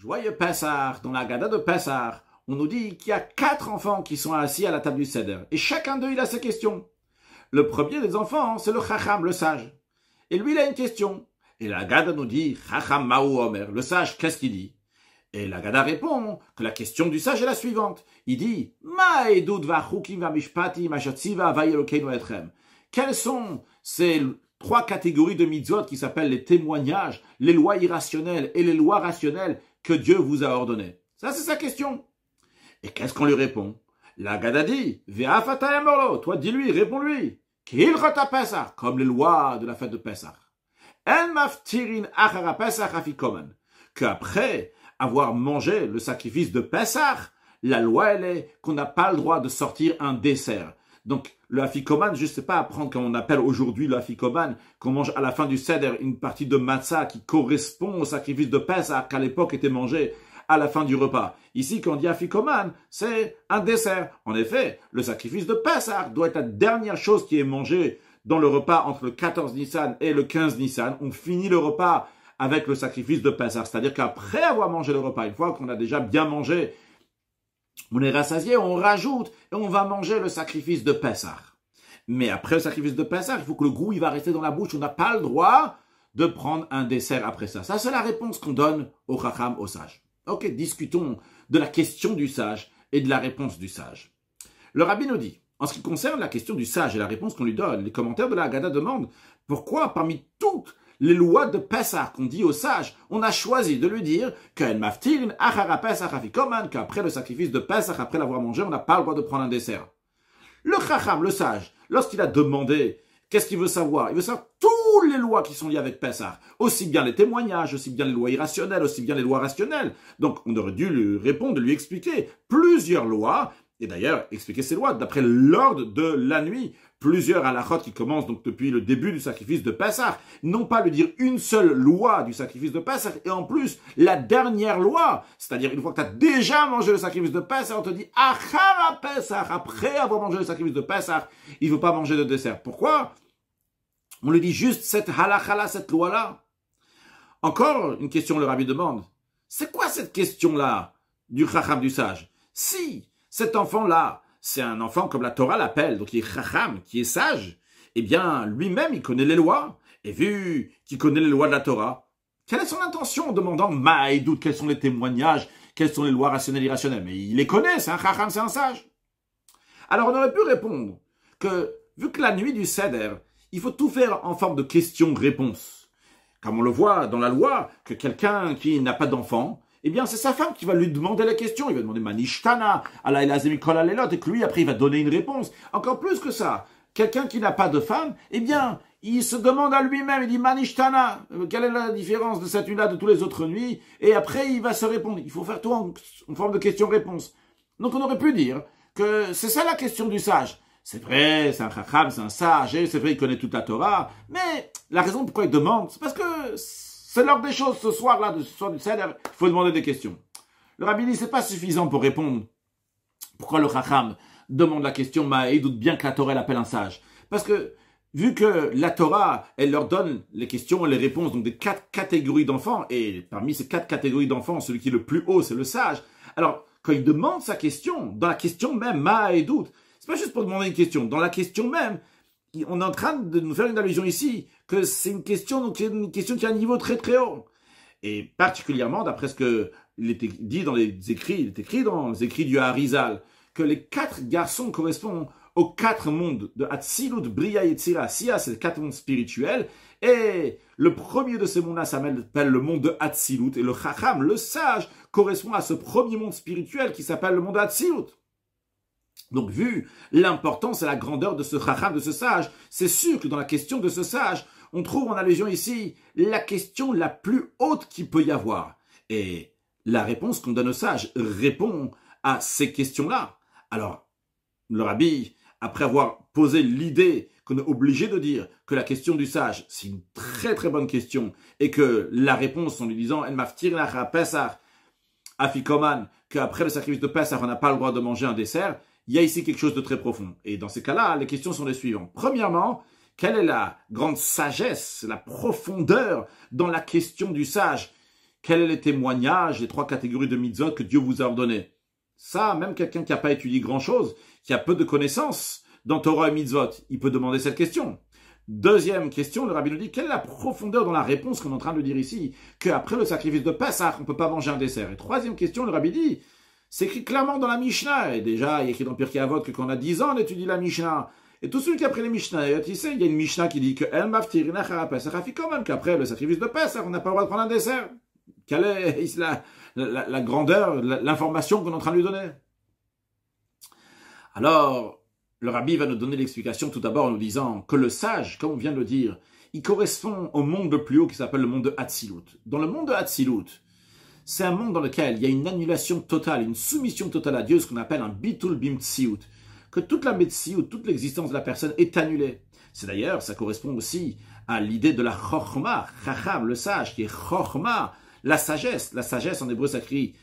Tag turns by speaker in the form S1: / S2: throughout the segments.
S1: Joyeux Pessah, dans la Gada de Pessah, on nous dit qu'il y a 4 enfants qui sont assis à la table du Seder. Et chacun d'eux, il a ses questions. Le premier des enfants, c'est le Chacham, le sage. Et lui, il a une question. Et la Gada nous dit, Chacham Maou Omer, le sage, qu'est-ce qu'il dit? Et la Gada répond que la question du sage est la suivante. Il dit, Ma edut vachukim vamishpati mashatziva vayelokeinu etrem. Quelles sont ces 3 catégories de mitzvot qui s'appellent les témoignages, les lois irrationnelles et les lois rationnelles que Dieu vous a ordonnées? Ça, c'est sa question. Et qu'est-ce qu'on lui répond? La Gada dit, Ve'afata emorlo, toi dis-lui, réponds-lui. K'ilchot Pesach, comme les lois de la fête de Pesach. En maftirin achara Pesach afikoman. Qu'après avoir mangé le sacrifice de Pesach, la loi, elle est qu'on n'a pas le droit de sortir un dessert. Donc, le afikoman, je ne sais pas apprendre comme on appelle aujourd'hui le afikoman, qu'on mange à la fin du Seder une partie de matzah qui correspond au sacrifice de Pesach qu'à l'époque était mangé à la fin du repas. Ici, quand on dit afikoman, c'est un dessert. En effet, le sacrifice de Pesach doit être la dernière chose qui est mangée dans le repas entre le 14 Nissan et le 15 Nissan. On finit le repas avec le sacrifice de Pesach. C'est-à-dire qu'après avoir mangé le repas, une fois qu'on a déjà bien mangé, on est rassasié, on rajoute et on va manger le sacrifice de Pesach. Mais après le sacrifice de Pesach, il faut que le goût il va rester dans la bouche. On n'a pas le droit de prendre un dessert après ça. Ça, c'est la réponse qu'on donne au Chacham, au sage. Ok, discutons de la question du sage et de la réponse du sage. Le rabbi nous dit, en ce qui concerne la question du sage et la réponse qu'on lui donne, les commentaires de la Haggadah demandent pourquoi parmi toutes les lois de Pesach qu'on dit au sage, on a choisi de lui dire qu'après le sacrifice de Pesach, après l'avoir mangé, on n'a pas le droit de prendre un dessert. Le Chacham, le sage, lorsqu'il a demandé, qu'est-ce qu'il veut savoir? Il veut savoir toutes les lois qui sont liées avec Pesach, aussi bien les témoignages, aussi bien les lois irrationnelles, aussi bien les lois rationnelles. Donc on aurait dû lui répondre, de lui expliquer plusieurs lois, et d'ailleurs expliquer ces lois d'après l'ordre de la nuit. Plusieurs halachot qui commencent donc depuis le début du sacrifice de Pesach, non pas lui dire une seule loi du sacrifice de Pesach, et en plus, la dernière loi, c'est-à-dire une fois que tu as déjà mangé le sacrifice de Pesach, on te dit, Achara Pesach, après avoir mangé le sacrifice de Pesach, il ne faut pas manger de dessert. Pourquoi? On lui dit juste cette halakha-là, cette loi-là. Encore une question, le rabbi demande, c'est quoi cette question-là du chacham du sage? Si cet enfant-là, c'est un enfant comme la Torah l'appelle, donc il est chacham, qui est sage, eh bien, lui-même, il connaît les lois. Et vu qu'il connaît les lois de la Torah, quelle est son intention en demandant Maïdout, quels sont les témoignages, quelles sont les lois rationnelles et irrationnelles? Mais il les connaît, c'est un chacham, c'est un sage. Alors, on aurait pu répondre que, vu que la nuit du Seder, il faut tout faire en forme de question-réponse. Comme on le voit dans la loi, que quelqu'un qui n'a pas d'enfant, eh bien, c'est sa femme qui va lui demander la question. Il va demander Manishtana, Allah el Azemi Kol Alelot, et que lui, après, il va donner une réponse. Encore plus que ça, quelqu'un qui n'a pas de femme, eh bien, il se demande à lui-même, il dit Manishtana, quelle est la différence de cette nuit-là de toutes les autres nuits? Et après, il va se répondre. Il faut faire tout en forme de question-réponse. Donc, on aurait pu dire que c'est ça la question du sage. C'est vrai, c'est un chacham, c'est un sage, et c'est vrai, il connaît toute la Torah, mais la raison pourquoi il demande, c'est parce que c'est l'ordre des choses ce soir-là, ce soir du Seder, il faut demander des questions. Le rabbi dit, c'est pas suffisant pour répondre. Pourquoi le chacham demande la question, mais il doute bien que la Torah l'appelle un sage? Parce que, vu que la Torah, elle leur donne les questions et les réponses, donc des 4 catégories d'enfants, et parmi ces 4 catégories d'enfants, celui qui est le plus haut, c'est le sage. Alors, quand il demande sa question, dans la question même, ma et doute, c'est pas juste pour demander une question. Dans la question même, on est en train de nous faire une allusion ici, que c'est une question, donc une question qui a un niveau très très haut. Et particulièrement, d'après ce qu'il était dit dans les écrits, il est écrit dans les écrits du Harizal, que les 4 garçons correspondent aux 4 mondes de Hatzilut, Bria, Yetzira, Sia, c'est les 4 mondes spirituels. Et le premier de ces mondes-là s'appelle le monde de Hatzilut. Et le Chacham, le sage, correspond à ce premier monde spirituel qui s'appelle le monde de Hatzilut. Donc, vu l'importance et la grandeur de ce chacham, de ce sage, c'est sûr que dans la question de ce sage, on trouve en allusion ici la question la plus haute qu'il peut y avoir. Et la réponse qu'on donne au sage répond à ces questions-là. Alors, le rabbi, après avoir posé l'idée qu'on est obligé de dire que la question du sage, c'est une très très bonne question, et que la réponse en lui disant « En maftir lacha Pesach afikoman » qu'après le sacrifice de Pesach, on n'a pas le droit de manger un dessert, il y a ici quelque chose de très profond. Et dans ces cas-là, les questions sont les suivantes. Premièrement, quelle est la grande sagesse, la profondeur dans la question du sage Quels sont les témoignages, les 3 catégories de mitzvot que Dieu vous a ordonnées? Ça, même quelqu'un qui n'a pas étudié grand-chose, qui a peu de connaissances dans Torah et mitzvot, il peut demander cette question. Deuxième question, le rabbi nous dit, quelle est la profondeur dans la réponse qu'on est en train de dire ici? Qu'après le sacrifice de Pessah, on ne peut pas manger un dessert. Et troisième question, le rabbi dit, c'est écrit clairement dans la Mishnah. Et déjà, il y a écrit dans Pirkei Avot que quand on a 10 ans, on étudie la Mishnah. Et tout celui qui a pris les Mishnah, tu sais, il y a une Mishnah qui dit que qu'après le sacrifice de Pessah, on n'a pas le droit de prendre un dessert. Quelle est la grandeur, l'information qu'on est en train de lui donner? Alors, le rabbi va nous donner l'explication tout d'abord en nous disant que le sage, comme on vient de le dire, il correspond au monde le plus haut qui s'appelle le monde de Hatzilut. Dans le monde de Hatzilut, c'est un monde dans lequel il y a une annulation totale, une soumission totale à Dieu, ce qu'on appelle un bitul bimtsiut, que toute la metziut, toute l'existence de la personne est annulée. C'est d'ailleurs, ça correspond aussi à l'idée de la chokhma, chacham, le sage, qui est chokhma, la sagesse. La sagesse, en hébreu, ça écrit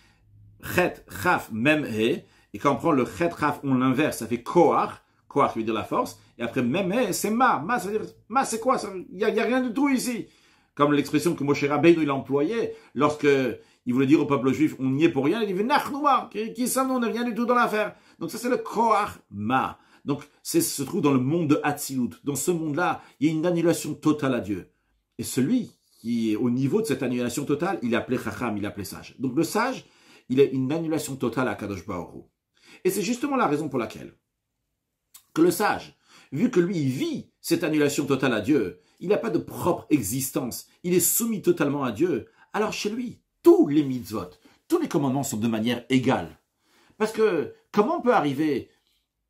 S1: chet, chaf, mem, he, et quand on prend le chet, chaf, on l'inverse, ça fait koach, koach veut dire la force, et après mem, he, c'est ma, ça veut dire, ma c'est quoi? Il y a rien du tout ici. Comme l'expression que Moshe Rabbeinu il a employée lorsque il voulait dire au peuple juif, on n'y est pour rien, il dit, nachnouma, qui sommes-nous, on n'est rien du tout dans l'affaire. Donc ça c'est le koach ma. Donc ça se trouve dans le monde de Hatzilut. Dans ce monde-là, il y a une annulation totale à Dieu. Et celui qui est au niveau de cette annulation totale, il est appelé chacham, il est appelé sage. Donc le sage, il a une annulation totale à Kadosh Baruch Hu. Et c'est justement la raison pour laquelle que le sage, vu que lui, il vit cette annulation totale à Dieu, il n'a pas de propre existence, il est soumis totalement à Dieu, alors chez lui, tous les mitzvot, tous les commandements sont de manière égale. Parce que comment on peut arriver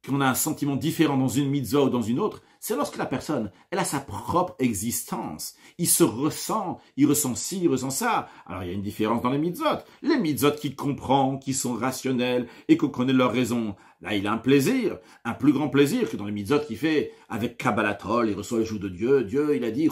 S1: qu'on a un sentiment différent dans une mitzvah ou dans une autre? C'est lorsque la personne, elle a sa propre existence. Il se ressent, il ressent ci, il ressent ça. Alors il y a une différence dans les mitzvot. Les mitzvot qu'il comprend, qui sont rationnels et qu'on connaît leurs raisons. Là, il a un plaisir, un plus grand plaisir que dans les mitzvot qu'il fait avec Kabbalatol, il reçoit le joug de Dieu. Dieu, il a dit,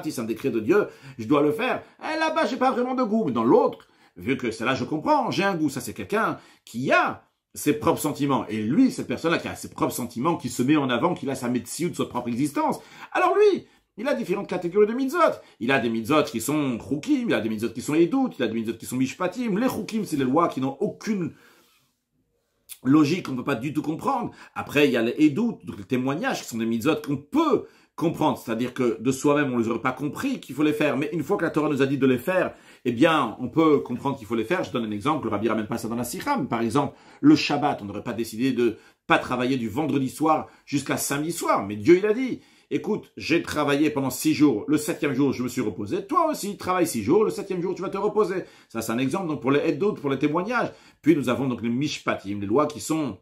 S1: c'est un décret de Dieu, je dois le faire. Et là-bas, j'ai pas vraiment de goût. Mais dans l'autre, vu que c'est là, je comprends, j'ai un goût. Ça, c'est quelqu'un qui a ses propres sentiments. Et lui, cette personne-là qui a ses propres sentiments, qui se met en avant, qui a sa médecine de sa propre existence. Alors lui, il a différentes catégories de mitzvot. Il a des mitzvot qui sont chukim, il a des mitzvot qui sont edut, il a des mitzvot qui sont mishpatim. Les chukim, c'est les lois qui n'ont aucune logique, on ne peut pas du tout comprendre. Après, il y a les edut, donc les témoignages, qui sont des mitzvot qu'on peut comprendre. C'est-à-dire que de soi-même, on ne les aurait pas compris qu'il faut les faire. Mais une fois que la Torah nous a dit de les faire, eh bien, on peut comprendre qu'il faut les faire. Je donne un exemple, le rabbi ramène pas ça dans la sikha, mais par exemple, le Shabbat, on n'aurait pas décidé de pas travailler du vendredi soir jusqu'à samedi soir. Mais Dieu, il a dit, écoute, j'ai travaillé pendant 6 jours, le 7e jour, je me suis reposé. Toi aussi, travaille 6 jours, le 7e jour, tu vas te reposer. Ça, c'est un exemple donc pour les edot, pour les témoignages. Puis nous avons donc les mishpatim, les lois qui sont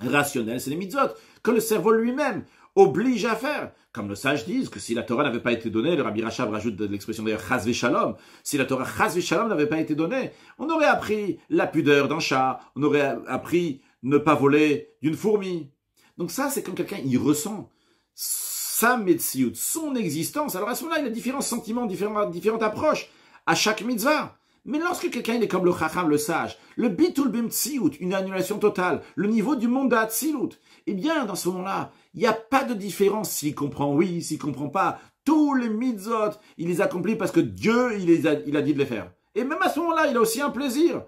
S1: rationnelles, c'est les mitzvot, que le cerveau lui-même oblige à faire. Comme le sage dit, que si la Torah n'avait pas été donnée, le Rabbi Rachab rajoute de l'expression d'ailleurs chas v'shalom, si la Torah chas v'shalom n'avait pas été donnée, on aurait appris la pudeur d'un chat, on aurait appris ne pas voler d'une fourmi. Donc ça, c'est comme quelqu'un, il ressent sa metziut, son existence. Alors à ce moment-là, il a différents sentiments, différentes approches à chaque mitzvah. Mais lorsque quelqu'un il est comme le chacham, le sage, le bitul bimtsiut, une annulation totale, le niveau du monde d'Hatzilut, eh bien, dans ce moment-là, il n'y a pas de différence s'il comprend oui, s'il comprend pas. Tous les mitzvot, il les accomplit parce que Dieu, il a dit de les faire. Et même à ce moment-là, il a aussi un plaisir.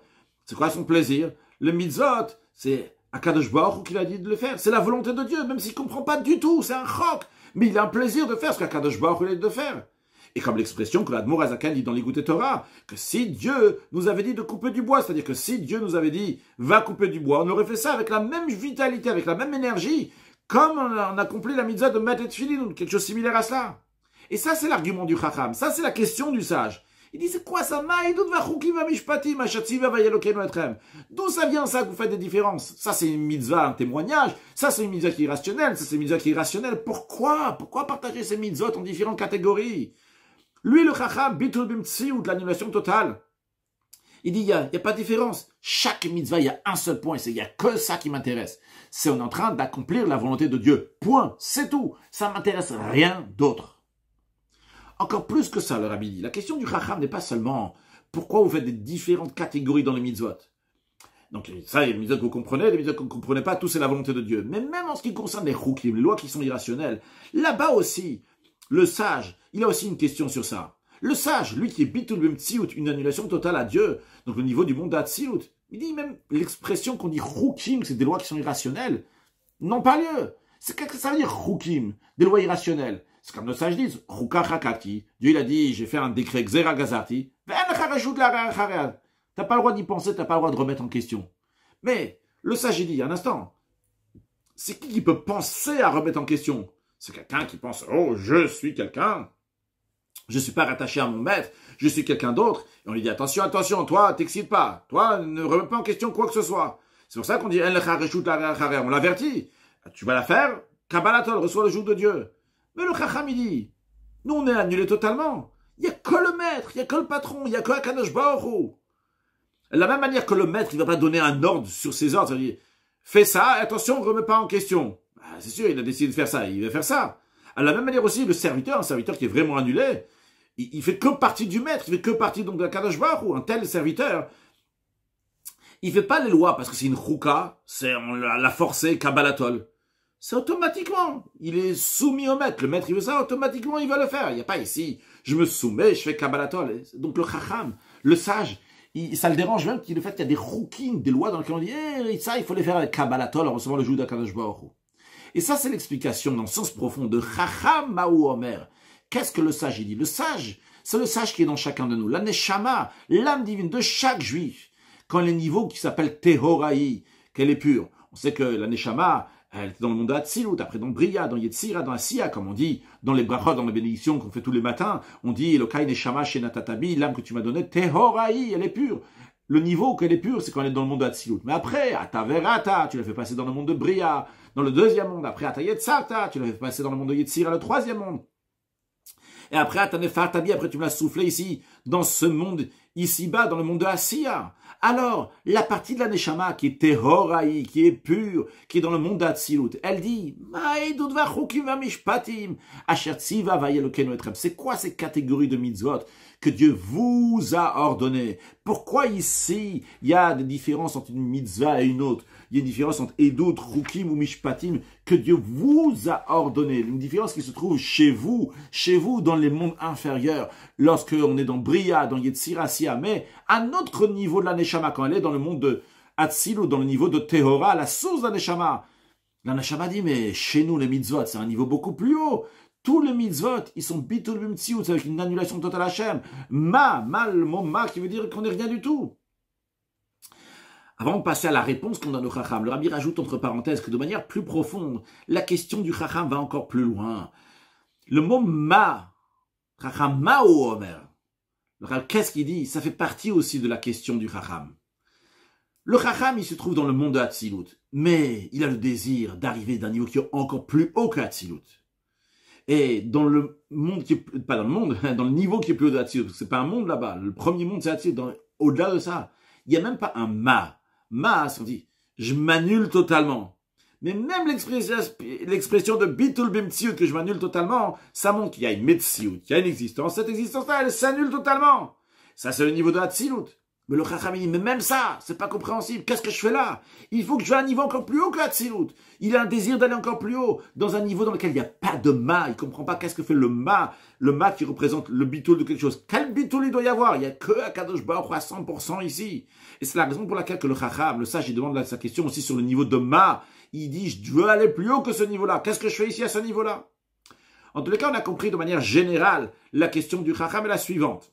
S1: C'est quoi son plaisir? Le mitzvot, c'est Akadosh Baruch Hu qui a dit de le faire. C'est la volonté de Dieu, même s'il comprend pas du tout, c'est un chok. Mais il a un plaisir de faire ce qu'Akadosh Baruch Hu a dit de faire. Et comme l'expression que l'Admor Azakan dit dans l'Écoute Torah, que si Dieu nous avait dit de couper du bois, c'est-à-dire que si Dieu nous avait dit va couper du bois, on aurait fait ça avec la même vitalité, avec la même énergie, comme on a accompli la mitzvah de mettre et tefillin, ou quelque chose similaire à cela. Et ça, c'est l'argument du Chacham, ça, c'est la question du sage. Il dit, c'est quoi ça? D'où ça vient ça que vous faites des différences? Ça, c'est une mitzvah, un témoignage. Ça, c'est une mitzvah qui est rationnelle. Ça, c'est une mitzvah qui est irrationnelle. Pourquoi? Pourquoi partager ces mitzvot en différentes catégories? Lui, le chacham, bitul bimtsi ou de l'annulation totale. Il dit, il y a pas de différence. Chaque mitzvah, il y a un seul point. Il y a que ça qui m'intéresse. C'est on est en train d'accomplir la volonté de Dieu. Point. C'est tout. Ça m'intéresse rien d'autre. Encore plus que ça, le rabbi dit. La question du chacham n'est pas seulement pourquoi vous faites des différentes catégories dans les mitzvot. Donc ça, il y a des mitzvot que vous comprenez, des mitzvot que vous ne comprenez pas, tout c'est la volonté de Dieu. Mais même en ce qui concerne les chukim, les lois qui sont irrationnelles, là-bas aussi, le sage, il a aussi une question sur ça. Le sage, lui qui est bitul b'mtsiout, une annulation totale à Dieu, donc le niveau du monde d'Atsilut, il dit même l'expression qu'on dit chukim, c'est des lois qui sont irrationnelles, n'ont pas lieu. Qu'est-ce que ça veut dire chukim, des lois irrationnelles? C'est comme le sage dit, chukah hakati. Dieu il a dit, j'ai fait un décret xera gazati, t'as pas le droit d'y penser, t'as pas le droit de remettre en question. Mais le sage il dit, un instant, c'est qui peut penser à remettre en question? C'est quelqu'un qui pense, oh, je suis quelqu'un, je ne suis pas rattaché à mon maître, je suis quelqu'un d'autre. Et on lui dit, attention, attention, toi, t'excites pas, toi, ne remets pas en question quoi que ce soit. C'est pour ça qu'on dit, on l'avertit, tu vas la faire, Kabbalatol, reçois le joug de Dieu. Mais le Chacham, il dit, nous, on est annulé totalement. Il n'y a que le maître, il n'y a que le patron, il n'y a que Akadosh Baruch Hu. De la même manière que le maître, il ne va pas donner un ordre sur ses ordres, c'est-à-dire, fais ça, et attention, ne remets pas en question. C'est sûr, il a décidé de faire ça, il va faire ça. À la même manière aussi, le serviteur, un serviteur qui est vraiment annulé, il fait que partie du maître, il fait que partie donc de la Kadosh Baruch Hu. Un tel serviteur, il fait pas les lois parce que c'est une chouka, c'est on l'a forcé, kabbalatol. C'est automatiquement, il est soumis au maître. Le maître, il veut ça, automatiquement, il va le faire. Il n'y a pas ici, je me soumets, je fais kabbalatol. Donc le chacham, le sage, ça le dérange même le fait qu'il y a des choukim, des lois dans lesquelles on dit, ça, il faut les faire avec kabbalatol en recevant le joug de Kadosh Baruch Hu. Et ça, c'est l'explication dans le sens profond de Chacham Maou Omer. Qu'est-ce que le sage il dit? Le sage, c'est le sage qui est dans chacun de nous. La Neshama, l'âme divine de chaque juif. Quand les niveaux qui s'appellent Tehoraï, qu'elle est pure. On sait que la Neshama, elle était dans le monde d'Atsilut, après dans Bria, dans Yetzira, dans Asiya, comme on dit, dans les brachot, dans les bénédictions qu'on fait tous les matins. On dit, Elokai Neshama Shenatatabi, l'âme que tu m'as donnée, Tehoraï, elle est pure. Le niveau qu'elle est pure, c'est quand elle est dans le monde d'Atsilut. Mais après, Ataverata, tu la fais passer dans le monde de Bria, dans le deuxième monde. Après, Atayetzata, tu la fais passer dans le monde de Yetzira, le troisième monde. Et après, Atanefartabi, après tu me l'as soufflé ici, dans ce monde, ici-bas, dans le monde de Asiya. Alors, la partie de la Neshama qui est Tehoraï, qui est pure, qui est dans le monde d'Atsilut, elle dit, c'est quoi ces catégories de mitzvot que Dieu vous a ordonnées? Pourquoi ici, il y a des différences entre une mitzvah et une autre? Il y a une différence entre Edut, Chukim ou Mishpatim que Dieu vous a ordonné. Une différence qui se trouve chez vous dans les mondes inférieurs, lorsque on est dans Bria, dans Yetzira, Siya, mais à notre niveau de la Neshama, quand elle est dans le monde de Atsilut, dans le niveau de Tehora, la source de la Neshama dit, mais chez nous, les mitzvot, c'est un niveau beaucoup plus haut. Tous les mitzvot, ils sont bitul b'mtsiout, avec une annulation totale Hachem. Le mot ma qui veut dire qu'on n'est rien du tout. Avant de passer à la réponse qu'on donne au Chacham, le Rabbi rajoute entre parenthèses que de manière plus profonde, la question du Chacham va encore plus loin. Le mot ma, Chacham ma ou Omer, qu'est-ce qu'il dit? Ça fait partie aussi de la question du Chacham. Le Chacham, il se trouve dans le monde de Hatzilut, mais il a le désir d'arriver d'un niveau qui est encore plus haut que Hatzilut. Et dans le monde qui est, pas dans le monde, dans le niveau qui est plus haut de Hatzilut, parce que c'est pas un monde là-bas, le premier monde c'est Hatzilut, au-delà de ça, il n'y a même pas un ma. Ma, c'est qu'on dit, je m'annule totalement. Mais même l'expression de bitul b'mtsiout, que je m'annule totalement, ça montre qu'il y a une metsiout, qu'il y a une existence. Cette existence-là, elle s'annule totalement. Ça, c'est le niveau de Hatzilut. Mais le Chacham dit, mais même ça, c'est pas compréhensible. Qu'est-ce que je fais là? Il faut que je vais à un niveau encore plus haut que Hatzilut. Il a un désir d'aller encore plus haut, dans un niveau dans lequel il n'y a pas de ma. Il comprend pas qu'est-ce que fait le ma qui représente le bitul de quelque chose. Quel bitul il doit y avoir? Il n'y a que Akadosh Baruch Hu à 100% ici. Et c'est la raison pour laquelle que le Chacham, le sage, il demande sa question aussi sur le niveau de ma. Il dit, je veux aller plus haut que ce niveau-là. Qu'est-ce que je fais ici à ce niveau-là? En tous les cas, on a compris de manière générale, la question du Chacham est la suivante.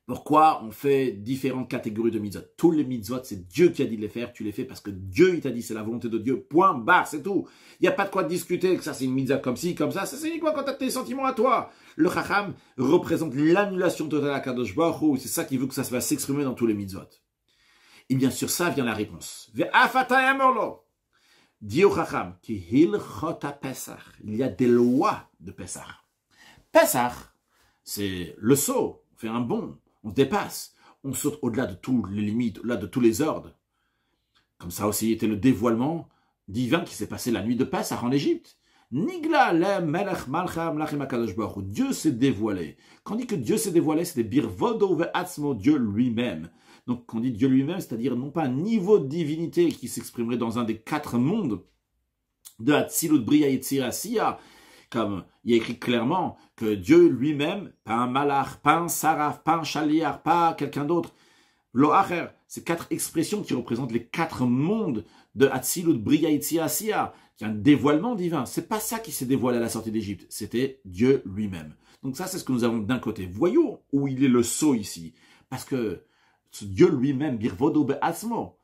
S1: Pourquoi on fait différentes catégories de mitzvot? Tous les mitzvot, c'est Dieu qui a dit de les faire. Tu les fais parce que Dieu, il t'a dit, c'est la volonté de Dieu. Point, barre, c'est tout. Il n'y a pas de quoi discuter, que ça c'est une mitzvah comme ci, comme ça. Ça c'est quoi quand tu as tes sentiments à toi? Le Chacham représente l'annulation totale à Kadosh Baruch Hu. C'est ça qui veut que ça va s'exprimer dans tous les mitzvot. Et bien sur ça vient la réponse. Dit au Chacham, il y a des lois de Pesach. Pesach, c'est le saut. On fait un bond. On se dépasse, on saute au-delà de toutes les limites, au-delà de tous les ordres. Comme ça aussi était le dévoilement divin qui s'est passé la nuit de Pessah en Égypte. Nigla le melech malcha mlachim hakadosh baruch hu. Dieu s'est dévoilé. Quand on dit que Dieu s'est dévoilé, c'était birvodo ve'atzmo, Dieu lui-même. Donc quand on dit Dieu lui-même, c'est-à-dire non pas un niveau de divinité qui s'exprimerait dans un des 4 mondes de Hatzilut, Bria, Yetzira, Siya, comme il est écrit clairement que Dieu lui-même, pas un malach, pas un saraf, pas un chaliar, pas quelqu'un d'autre, Loacher, c'est 4 expressions qui représentent les 4 mondes de Hatzilut, Bria, Yitzia, Asiya, qui est un dévoilement divin. C'est pas ça qui s'est dévoilé à la sortie d'Égypte, c'était Dieu lui-même. Donc ça, c'est ce que nous avons d'un côté. Voyons où il est le sceau ici. Parce que ce Dieu lui-même, Birvodo Be'asmo,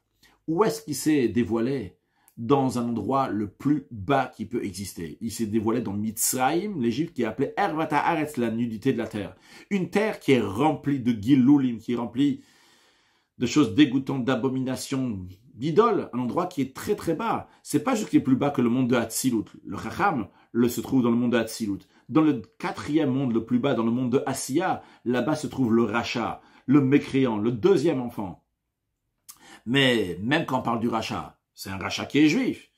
S1: où est-ce qu'il s'est dévoilé? Dans un endroit le plus bas qui peut exister. Il s'est dévoilé dans Mitzrayim, l'Égypte, qui est appelée Ervata Aretz, la nudité de la terre. Une terre qui est remplie de Gilulim, qui est remplie de choses dégoûtantes, d'abominations, d'idoles, un endroit qui est très très bas. C'est pas juste qu'il est plus bas que le monde de Hatzilut. Le Chacham se trouve dans le monde de Hatzilut. Dans le 4e monde le plus bas, dans le monde de Asiya, là-bas se trouve le Racha, le mécréant, le 2e enfant. Mais même quand on parle du Racha, c'est un rachat qui est juif.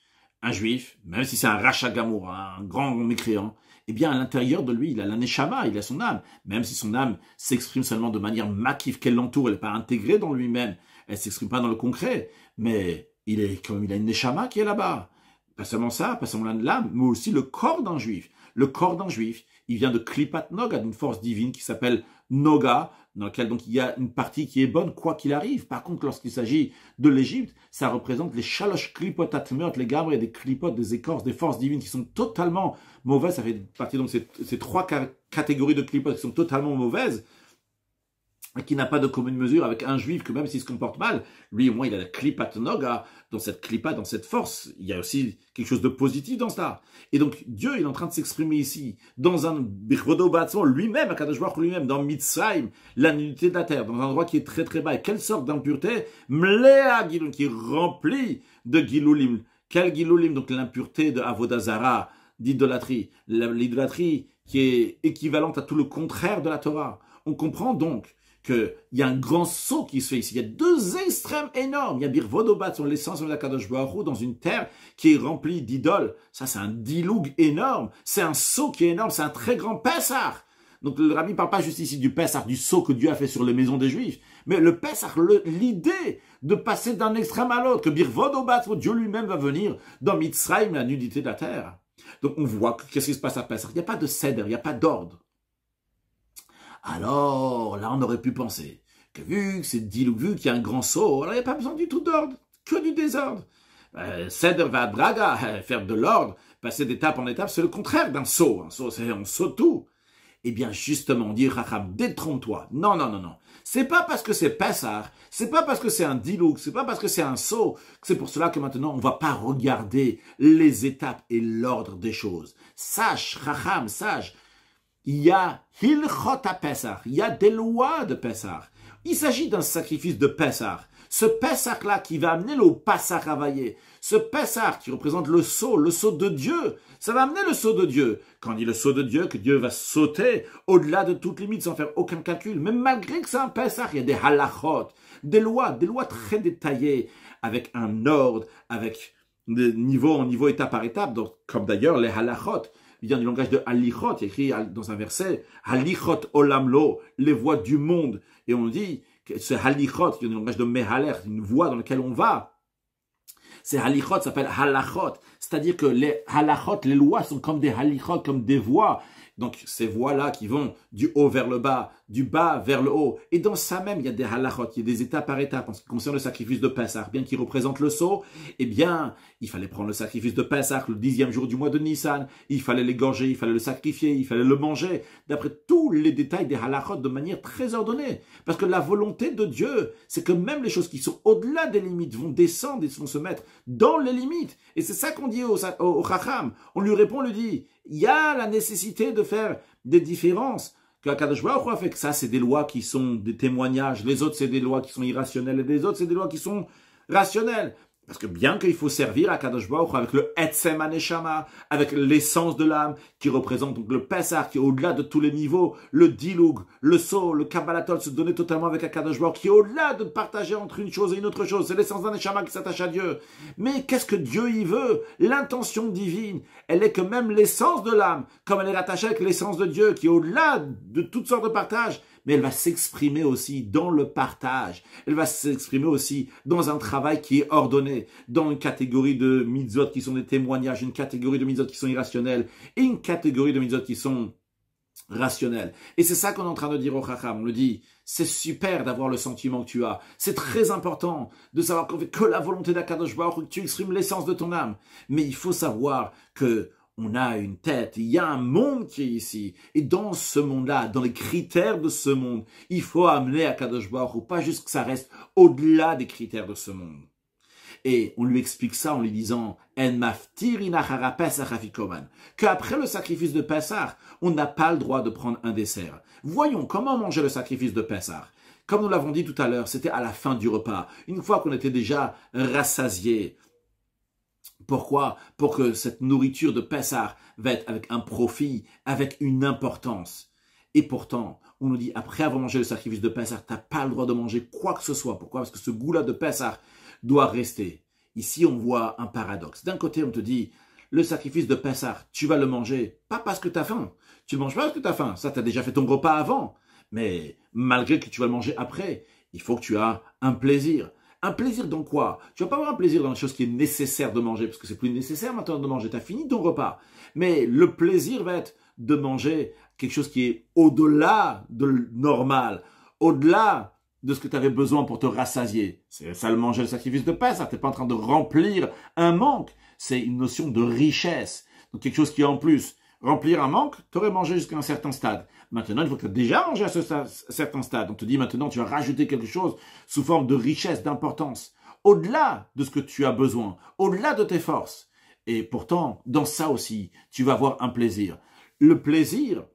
S1: Un juif, même si c'est un rachat gamour, un grand mécréant, eh bien, à l'intérieur de lui, il a la neshama, il a son âme. Même si son âme s'exprime seulement de manière makiv qu'elle l'entoure, elle n'est pas intégrée dans lui-même, elle ne s'exprime pas dans le concret, mais il a une neshama qui est là-bas. Pas seulement ça, pas seulement l'âme, mais aussi le corps d'un juif. Le corps d'un juif, il vient de Klipat Noga, d'une force divine qui s'appelle Noga, dans laquelle donc il y a une partie qui est bonne quoi qu'il arrive. Par contre, lorsqu'il s'agit de l'Égypte, ça représente les shalosh klipot atmeot, les gabres et des klipotes, des écorces, des forces divines qui sont totalement mauvaises. Ça fait partie donc ces 3 catégories de klipotes qui sont totalement mauvaises, et qui n'a pas de commune mesure avec un juif que même s'il se comporte mal, lui au moins il a la klipat noga, dans cette klipa, dans cette force, il y a aussi quelque chose de positif dans cela. Et donc Dieu il est en train de s'exprimer ici, dans un birvodo batzon, lui-même, Akadosh Baruch Hu lui-même, dans Mitzrayim, la nudité de la terre, dans un endroit qui est très très bas. Et quelle sorte d'impureté? Mlea Gilulim, qui est rempli de Gilulim. Quel Gilulim? Donc l'impureté de Avodazara, d'idolâtrie. L'idolâtrie qui est équivalente à tout le contraire de la Torah. On comprend donc qu'il y a un grand saut qui se fait ici. Il y a 2 extrêmes énormes. Il y a Birvodobat, sur l'essence de la Kadosh Baruch Hu, dans une terre qui est remplie d'idoles. Ça, c'est un diloug énorme. C'est un saut qui est énorme. C'est un très grand Pessah. Donc, le Rabbi ne parle pas juste ici du Pessah, du saut que Dieu a fait sur les maisons des Juifs. Mais le Pessah, l'idée de passer d'un extrême à l'autre, que Birvodobat, Dieu lui-même va venir dans Mitzrayim, la nudité de la terre. Donc, on voit qu'est-ce qui se passe à Pessah. Il n'y a pas de cèdre, il n'y a pas d'ordre. Alors, là, on aurait pu penser que vu que c'est diloug, vu qu'il y a un grand saut, alors il n'y a pas besoin du tout d'ordre, que du désordre. Seder va braga, faire de l'ordre, passer d'étape en étape, c'est le contraire d'un saut. Un saut, c'est on saute tout. Eh bien, justement, on dit, Racham, détrompe-toi. Non, non, non, non. C'est pas parce que c'est Pessah, c'est pas parce que c'est un diloug, c'est pas parce que c'est un saut, que c'est pour cela que maintenant, on va pas regarder les étapes et l'ordre des choses. Sache, Racham, sache, il y a Hilchot à Pessah, il y a des lois de Pessah. Il s'agit d'un sacrifice de Pessah. Ce Pessah-là qui va amener le Pessah Ravaillé, ce Pessah qui représente le sceau de Dieu, ça va amener le sceau de Dieu. Quand on dit le sceau de Dieu, que Dieu va sauter au-delà de toute limite sans faire aucun calcul, mais malgré que c'est un Pessah, il y a des halachot, des lois très détaillées, avec un ordre, avec des niveaux en niveau, étape par étape, donc, comme d'ailleurs les halachot, il vient du langage de Halichot, il y a écrit dans un verset, Halichot olamlo, les voies du monde. Et on dit que ce Halichot, il y a du langage de Mehaler, une voie dans laquelle on va. Ces Halichot s'appellent Halachot, c'est-à-dire que les Halachot, les lois sont comme des Halichot, comme des voies. Donc ces voies-là qui vont du haut vers le bas, du bas vers le haut. Et dans ça même, il y a des halachot, il y a des étapes par étapes en ce qui concerne le sacrifice de Pessah. Bien qu'il représente le sceau, eh bien, il fallait prendre le sacrifice de Pessah le 10e jour du mois de Nissan. Il fallait l'égorger, il fallait le sacrifier, il fallait le manger. D'après tous les détails des halachot de manière très ordonnée. Parce que la volonté de Dieu, c'est que même les choses qui sont au-delà des limites vont descendre et vont se mettre dans les limites. Et c'est ça qu'on dit au Chacham. On lui répond, on lui dit, il y a la nécessité de faire des différences. Que Akadosh Baruch Hu a fait que ça, c'est des lois qui sont des témoignages. Les autres, c'est des lois qui sont irrationnelles. Et les autres, c'est des lois qui sont rationnelles. Parce que bien qu'il faut servir Akadosh Baruch Hu avec le Etzem Aneshama, avec l'essence de l'âme, qui représente donc le Pessah, qui est au-delà de tous les niveaux, le Diloug, le Saut, le Kabbalatol, se donner totalement avec Akadosh Baruch Hu, qui est au-delà de partager entre une chose et une autre chose. C'est l'essence d'un Neshama qui s'attache à Dieu. Mais qu'est-ce que Dieu y veut? L'intention divine, elle est que même l'essence de l'âme, comme elle est rattachée avec l'essence de Dieu, qui est au-delà de toutes sortes de partages, mais elle va s'exprimer aussi dans le partage. Elle va s'exprimer aussi dans un travail qui est ordonné, dans une catégorie de mitzvot qui sont des témoignages, une catégorie de mitzvot qui sont irrationnels et une catégorie de mitzvot qui sont rationnels. Et c'est ça qu'on est en train de dire au Chacham. On le dit, c'est super d'avoir le sentiment que tu as. C'est très important de savoir qu'on fait que la volonté d'Akadosh Baruch Hu, que tu exprimes l'essence de ton âme. Mais il faut savoir que on a une tête, il y a un monde qui est ici. Et dans ce monde-là, dans les critères de ce monde, il faut amener Akadosh Baruch Hu, pas juste que ça reste au-delà des critères de ce monde. Et on lui explique ça en lui disant qu'après le sacrifice de Pessah, on n'a pas le droit de prendre un dessert. Voyons comment manger le sacrifice de Pessah. Comme nous l'avons dit tout à l'heure, c'était à la fin du repas, une fois qu'on était déjà rassasié. Pourquoi? Pour que cette nourriture de Pessah va être avec un profit, avec une importance. Et pourtant, on nous dit, après avoir mangé le sacrifice de Pessah, tu n'as pas le droit de manger quoi que ce soit. Pourquoi? Parce que ce goût-là de Pessah doit rester. Ici, on voit un paradoxe. D'un côté, on te dit, le sacrifice de Pessah, tu vas le manger, pas parce que tu as faim. Tu ne manges pas parce que tu as faim. Ça, tu as déjà fait ton repas avant. Mais malgré que tu vas le manger après, il faut que tu aies un plaisir. Un plaisir dans quoi? Tu vas pas avoir un plaisir dans la chose qui est nécessaire de manger, parce que c'est plus nécessaire maintenant de manger. Tu as fini ton repas. Mais le plaisir va être de manger quelque chose qui est au-delà de normal, au-delà de ce que tu avais besoin pour te rassasier. C'est ça le manger, le sacrifice de Pessah. Tu n'es pas en train de remplir un manque. C'est une notion de richesse. Donc quelque chose qui est en plus. Remplir un manque, tu aurais mangé jusqu'à un certain stade. Maintenant, il faut que tu aies déjà mangé à ce certain stade. On te dit maintenant, tu vas rajouter quelque chose sous forme de richesse, d'importance. Au-delà de ce que tu as besoin. Au-delà de tes forces. Et pourtant, dans ça aussi, tu vas avoir un plaisir. Le plaisir,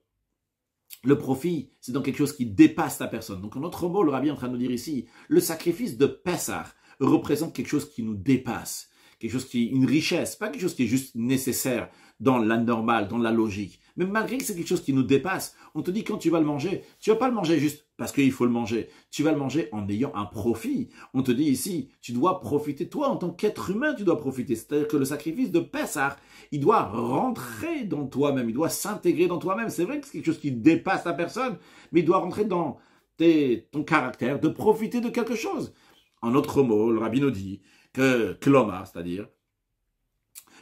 S1: le profit, c'est dans quelque chose qui dépasse ta personne. Donc, en autre mot, le rabbi est en train de nous dire ici, le sacrifice de Pessah représente quelque chose qui nous dépasse. Quelque chose qui est une richesse, pas quelque chose qui est juste nécessaire dans la normale, dans la logique. Mais malgré que c'est quelque chose qui nous dépasse, on te dit quand tu vas le manger, tu vas pas le manger juste parce qu'il faut le manger. Tu vas le manger en ayant un profit. On te dit ici, tu dois profiter. Toi, en tant qu'être humain, tu dois profiter. C'est-à-dire que le sacrifice de Pessah, il doit rentrer dans toi-même. Il doit s'intégrer dans toi-même. C'est vrai que c'est quelque chose qui dépasse ta personne, mais il doit rentrer dans ton caractère de profiter de quelque chose. En autre mot, le rabbi nous dit que Kloma, c'est-à-dire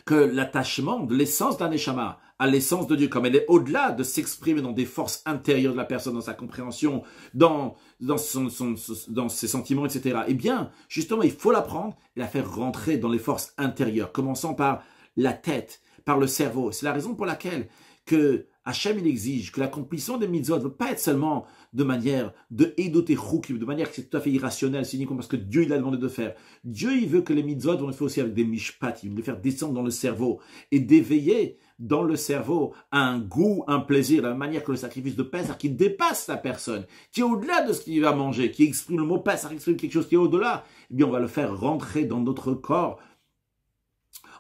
S1: que l'attachement de l'essence d'un Neshama à l'essence de Dieu, comme elle est au-delà de s'exprimer dans des forces intérieures de la personne, dans sa compréhension, dans ses sentiments, etc. Eh bien, justement, il faut la prendre et la faire rentrer dans les forces intérieures, commençant par la tête, par le cerveau. C'est la raison pour laquelle que Hachem, il exige que l'accomplissement des mitzvot ne veut pas être seulement de manière de édoter choukim, de manière que c'est tout à fait irrationnel, c'est uniquement parce que Dieu, il a demandé de faire. Dieu, il veut que les mitzvot, on le fait aussi avec des mishpatim, de les faire descendre dans le cerveau et d'éveiller dans le cerveau un goût, un plaisir, de la même manière que le sacrifice de Pessah qui dépasse la personne, qui est au-delà de ce qu'il va manger, qui exprime le mot Pessah, qui exprime quelque chose qui est au-delà. Eh bien, on va le faire rentrer dans notre corps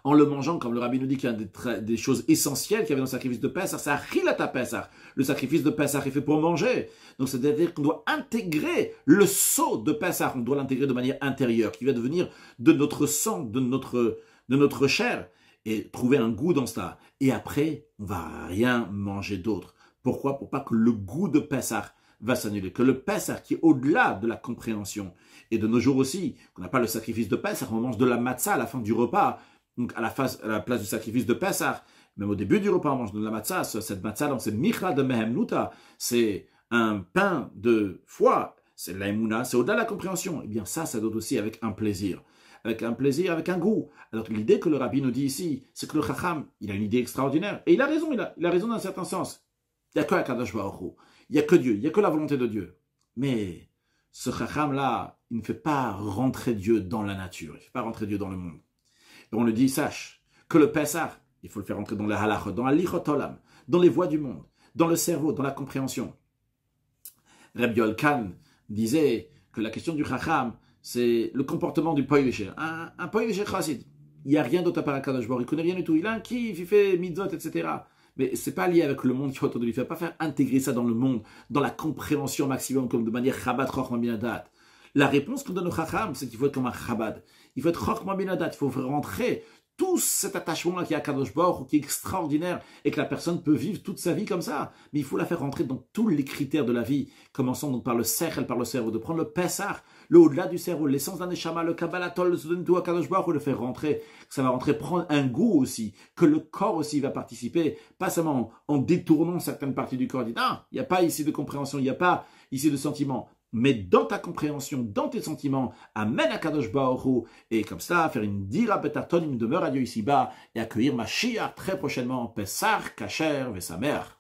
S1: en le mangeant, comme le rabbi nous dit qu'il y a des choses essentielles qu'il y avait dans le sacrifice de Pessah, c'est Achilata Pessah. Le sacrifice de Pessah est fait pour manger. Donc c'est-à-dire qu'on doit intégrer le sceau de Pessah, on doit l'intégrer de manière intérieure, qui va devenir de notre sang, de notre chair, et trouver un goût dans cela. Et après, on va rien manger d'autre. Pourquoi? Pour pas que le goût de Pessah va s'annuler, que le Pessah qui est au-delà de la compréhension. Et de nos jours aussi, qu'on n'a pas le sacrifice de Pessah, on mange de la matzah à la fin du repas, donc à la place du sacrifice de Pessah, même au début du repas, on mange de la matzah. Cette matzah, c'est michla de mehemnuta, c'est un pain de foi, c'est l'aïmouna, c'est au-delà de la compréhension. Eh bien ça donne aussi avec un plaisir, avec un goût. Alors l'idée que le rabbi nous dit ici, c'est que le chacham, il a une idée extraordinaire. Et il a raison, il a raison dans un certain sens. Il n'y a que Akadosh Baruch Hu, il n'y a que Dieu, il n'y a que la volonté de Dieu. Mais ce chacham-là, il ne fait pas rentrer Dieu dans la nature, il ne fait pas rentrer Dieu dans le monde. Et on le dit, sache que le Pessah, il faut le faire entrer dans les halachot, dans la lichot olam, dans les voies du monde, dans le cerveau, dans la compréhension. Reb Yoel Khan disait que la question du chacham, c'est le comportement du poïvéché. Un poïvéché chassid, il n'y a rien d'autre à part Akadosh Baruch Hu, il ne connaît rien du tout. Il a un kiff, il fait mitzvot, etc. Mais ce n'est pas lié avec le monde qui est autour de lui. Il ne faut pas faire intégrer ça dans le monde, dans la compréhension maximum, comme de manière Chabad Chochma Binadat. La réponse qu'on donne au chacham, c'est qu'il faut être comme un Chabad. Il faut être Chochma Binadat, il faut faire rentrer tout cet attachement-là qui est à Kadosh Baruch Hu, qui est extraordinaire, et que la personne peut vivre toute sa vie comme ça. Mais il faut la faire rentrer dans tous les critères de la vie, commençant donc par le sechel, par le cerveau, de prendre le Pessah, le au-delà du cerveau, l'essence d'un Neshama, le Kabbalatol, le Sudantou à Kadosh Baruch Hu, le faire rentrer, que ça va rentrer, prendre un goût aussi, que le corps aussi va participer, pas seulement en détournant certaines parties du corps, dit, ah, il n'y a pas ici de compréhension, il n'y a pas ici de sentiment, mais dans ta compréhension, dans tes sentiments, amène à Kadosh Baruch Hu, et comme ça, faire une dira betaton, une demeure à Dieu ici-bas, et accueillir Mashiach très prochainement, Pessah, Kacher, Vesamer.